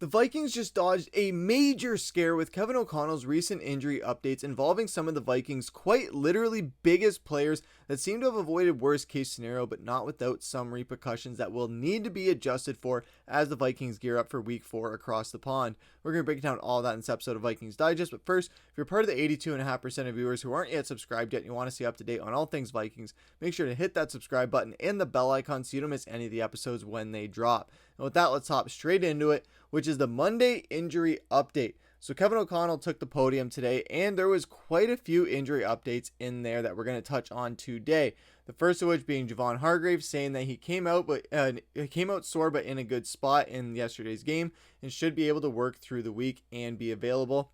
The Vikings just dodged a major scare with Kevin O'Connell's recent injury updates involving some of the Vikings' quite literally biggest players that seem to have avoided worst case scenario, but not without some repercussions that will need to be adjusted for as the Vikings gear up for week 4 across the pond. We're going to break down all that in this episode of Vikings Digest, but first, if you're part of the 82.5% of viewers who aren't yet subscribed yet and you want to stay up to date on all things Vikings, make sure to hit that subscribe button and the bell icon so you don't miss any of the episodes when they drop. And with that, let's hop straight into it, which is the Monday injury update. So Kevin O'Connell took the podium today, and there was quite a few injury updates in there that we're going to touch on today. The first of which being Javon Hargrave saying that he came out sore but in a good spot in yesterday's game and should be able to work through the week and be available.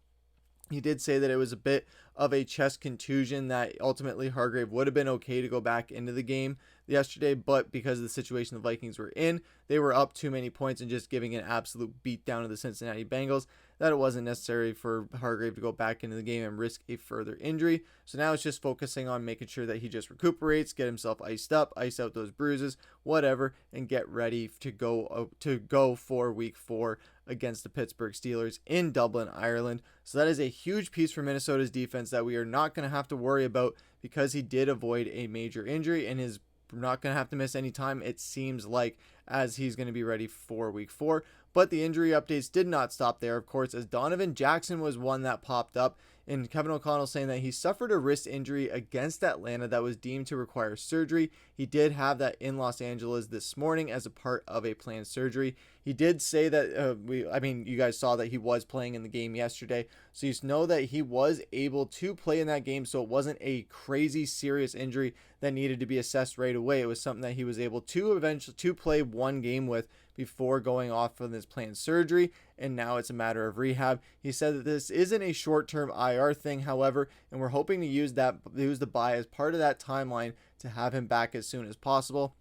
He did say that it was a bit of a chest contusion, that ultimately Hargrave would have been okay to go back into the game yesterday, but because of the situation the Vikings were in, they were up too many points and just giving an absolute beat down to the Cincinnati Bengals, that it wasn't necessary for Hargrave to go back into the game and risk a further injury. So now it's just focusing on making sure that he just recuperates, get himself iced up, ice out those bruises, whatever, and get ready to go for week 4 against the Pittsburgh Steelers in Dublin, Ireland. So that is a huge piece for Minnesota's defense that we are not going to have to worry about, because he did avoid a major injury and is not going to have to miss any time, it seems like, as he's going to be ready for week 4. But the injury updates did not stop there, of course, as Donovan Jackson was one that popped up, and Kevin O'Connell saying that he suffered a wrist injury against Atlanta that was deemed to require surgery. He did have that in Los Angeles this morning as a part of a planned surgery. He did say that, you guys saw that he was playing in the game yesterday, so you know that he was able to play in that game, so it wasn't a crazy serious injury that needed to be assessed right away. It was something that he was able to eventually play one game with before going off for this planned surgery, and now it's a matter of rehab. He said that this isn't a short-term IR thing, however, and we're hoping to use the bye as part of that timeline to have him back as soon as possible.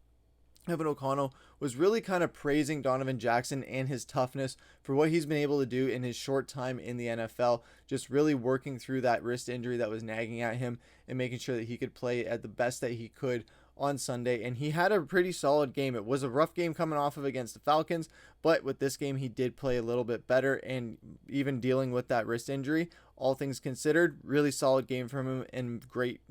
Kevin O'Connell was really kind of praising Donovan Jackson and his toughness for what he's been able to do in his short time in the NFL, just really working through that wrist injury that was nagging at him and making sure that he could play at the best that he could on Sunday. And he had a pretty solid game. It was a rough game coming off of against the Falcons, but with this game he did play a little bit better, and even dealing with that wrist injury, all things considered, really solid game from him, and great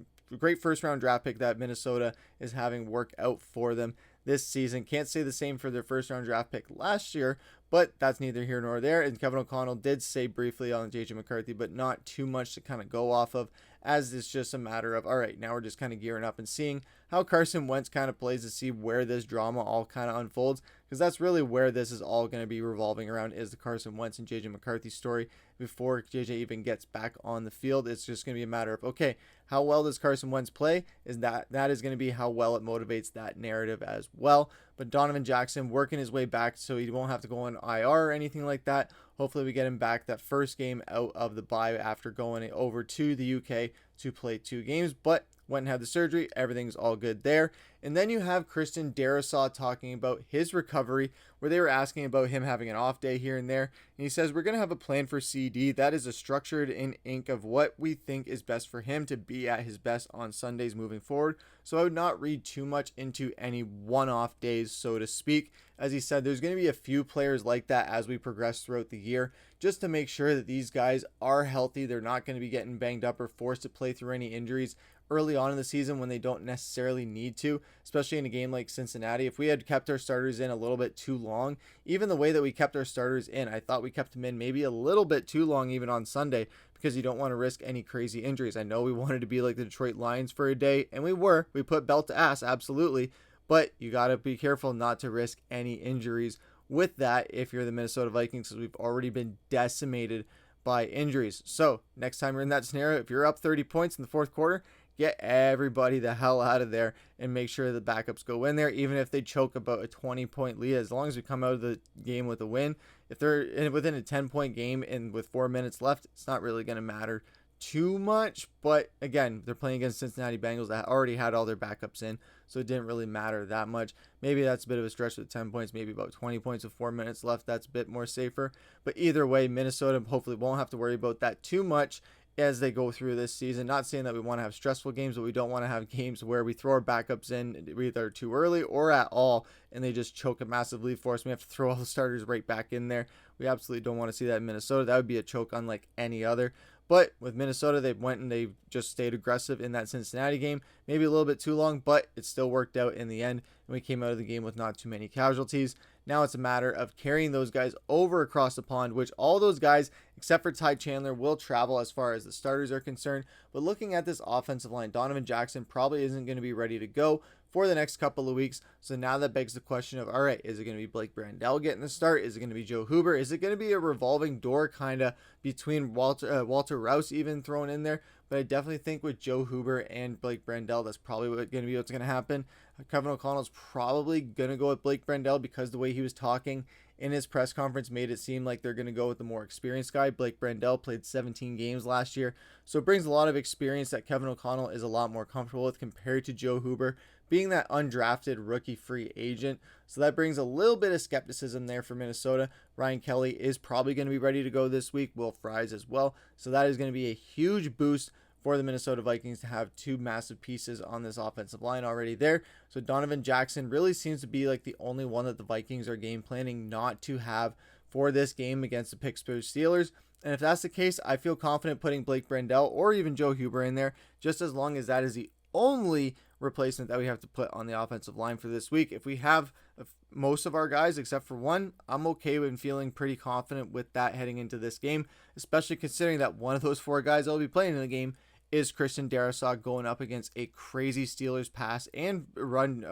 first round draft pick that Minnesota is having work out for them this season. Can't say the same for their first round draft pick last year, but that's neither here nor there. And Kevin O'Connell did say briefly on JJ McCarthy, but not too much to kind of go off of, as it's just a matter of, all right, now we're just kind of gearing up and seeing how Carson Wentz kind of plays to see where this drama all kind of unfolds, because that's really where this is all going to be revolving around, is the Carson Wentz and JJ McCarthy story. Before JJ even gets back on the field, it's just going to be a matter of, okay, how well does Carson Wentz play? That is going to be how well it motivates that narrative as well. But Donovan Jackson working his way back so he won't have to go on IR or anything like that. Hopefully we get him back that first game out of the bye after going over to the UK to play 2 games. But went and had the surgery, everything's all good there. And then you have Christian Darrisaw talking about his recovery, where they were asking about him having an off day here and there. And he says, we're going to have a plan for CD that is a structured in ink of what we think is best for him to be at his best on Sundays moving forward. So I would not read too much into any one-off days, so to speak. As he said, there's going to be a few players like that as we progress throughout the year, just to make sure that these guys are healthy. They're not going to be getting banged up or forced to play through any injuries early on in the season when they don't necessarily need to, especially in a game like Cincinnati. If we had kept our starters in a little bit too long, even the way that we kept our starters in, I thought we kept them in maybe a little bit too long even on Sunday, because you don't want to risk any crazy injuries. I know we wanted to be like the Detroit Lions for a day, and we put belt to ass, absolutely, but you got to be careful not to risk any injuries with that if you're the Minnesota Vikings, because we've already been decimated by injuries. So next time you're in that scenario, if you're up 30 points in the fourth quarter, get everybody the hell out of there and make sure the backups go in there, even if they choke about a 20-point lead. As long as we come out of the game with a win, if they're within a 10-point game and with 4 minutes left, it's not really going to matter too much. But again, they're playing against Cincinnati Bengals that already had all their backups in, so it didn't really matter that much. Maybe that's a bit of a stretch with 10 points, maybe about 20 points with 4 minutes left. That's a bit more safer. But either way, Minnesota hopefully won't have to worry about that too much. as they go through this season. Not saying that we want to have stressful games, but we don't want to have games where we throw our backups in either too early or at all, and they just choke a massive lead for us. We have to throw all the starters right back in there. We absolutely don't want to see that in Minnesota. That would be a choke unlike any other. But with Minnesota, they went and they just stayed aggressive in that Cincinnati game. Maybe a little bit too long, but it still worked out in the end, and we came out of the game with not too many casualties. Now it's a matter of carrying those guys over across the pond, which all those guys, except for Ty Chandler, will travel as far as the starters are concerned. But looking at this offensive line, Donovan Jackson probably isn't going to be ready to go for the next couple of weeks. So now that begs the question of, all right, is it going to be Blake Brandel getting the start? Is it going to be Joe Huber? Is it going to be a revolving door kind of between Walter Rouse even thrown in there? But I definitely think with Joe Huber and Blake Brandel, that's probably going to be what's going to happen. Kevin O'Connell's probably going to go with Blake Brandel because the way he was talking in his press conference made it seem like they're going to go with the more experienced guy. Blake Brandel played 17 games last year, so it brings a lot of experience that Kevin O'Connell is a lot more comfortable with compared to Joe Huber being that undrafted rookie free agent. So that brings a little bit of skepticism there for Minnesota. Ryan Kelly is probably going to be ready to go this week. Will Fries as well. So that is going to be a huge boost for the Minnesota Vikings to have two massive pieces on this offensive line already there. So Donovan Jackson really seems to be like the only one that the Vikings are game planning not to have for this game against the Pittsburgh Steelers. And if that's the case, I feel confident putting Blake Brandel or even Joe Huber in there, just as long as that is the only replacement that we have to put on the offensive line for this week. If we have most of our guys except for one, I'm okay with feeling pretty confident with that heading into this game, especially considering that one of those four guys that will be playing in the game is Christian Darrisaw going up against a crazy Steelers pass and run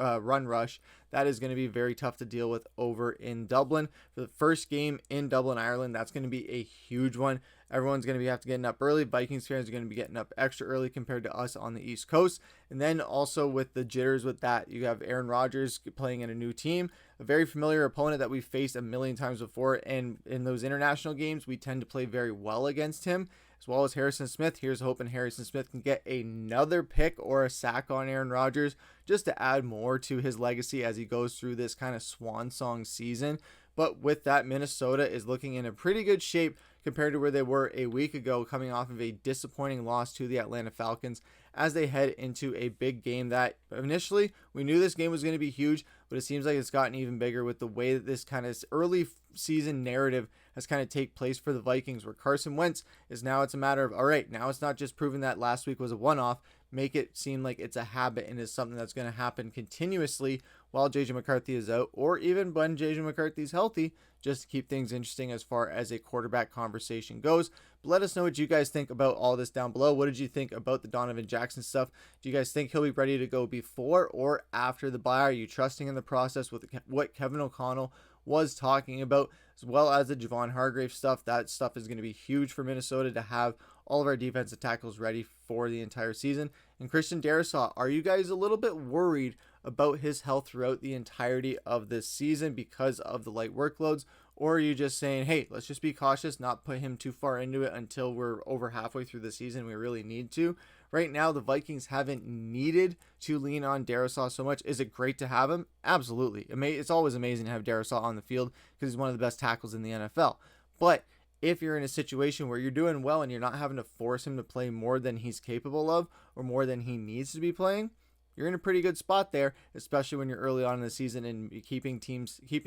rush. That is going to be very tough to deal with over in Dublin. For the first game in Dublin, Ireland, that's going to be a huge one. Everyone's going to have to getting up early. Vikings fans are going to be getting up extra early compared to us on the East Coast. And then also with the jitters with that, you have Aaron Rodgers playing in a new team, a very familiar opponent that we've faced a million times before. And in those international games, we tend to play very well against him, as well as Harrison Smith. Here's hoping Harrison Smith can get another pick or a sack on Aaron Rodgers just to add more to his legacy as he goes through this kind of swan song season. But with that, Minnesota is looking in a pretty good shape compared to where they were a week ago, coming off of a disappointing loss to the Atlanta Falcons as they head into a big game that initially we knew this game was going to be huge, but it seems like it's gotten even bigger with the way that this kind of early season narrative has kind of take place for the Vikings, where Carson Wentz is now, it's a matter of, all right, now it's not just proving that last week was a one-off, make it seem like it's a habit and is something that's going to happen continuously while JJ McCarthy is out, or even when JJ McCarthy's healthy, just to keep things interesting as far as a quarterback conversation goes. But let us know what you guys think about all this down below. What did you think about the Donovan Jackson stuff? Do you guys think he'll be ready to go before or after the bye? Are you trusting in the process with what Kevin O'Connell was talking about, as well as the Javon Hargrave stuff? That stuff is going to be huge for Minnesota to have all of our defensive tackles ready for the entire season. And Christian Darrisaw, are you guys a little bit worried about his health throughout the entirety of this season because of the light workloads? Or are you just saying, hey, let's just be cautious, not put him too far into it until we're over halfway through the season? We really need to. Right now, the Vikings haven't needed to lean on Darrisaw so much. Is it great to have him? Absolutely. It's always amazing to have Darrisaw on the field because he's one of the best tackles in the NFL. But if you're in a situation where you're doing well and you're not having to force him to play more than he's capable of or more than he needs to be playing, you're in a pretty good spot there, especially when you're early on in the season, and keeping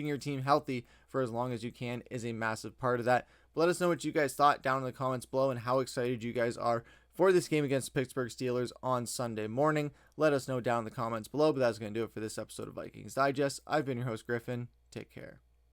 your team healthy for as long as you can is a massive part of that. But let us know what you guys thought down in the comments below and how excited you guys are for this game against the Pittsburgh Steelers on Sunday morning. Let us know down in the comments below. But that's going to do it for this episode of Vikings Digest. I've been your host, Griffin. Take care.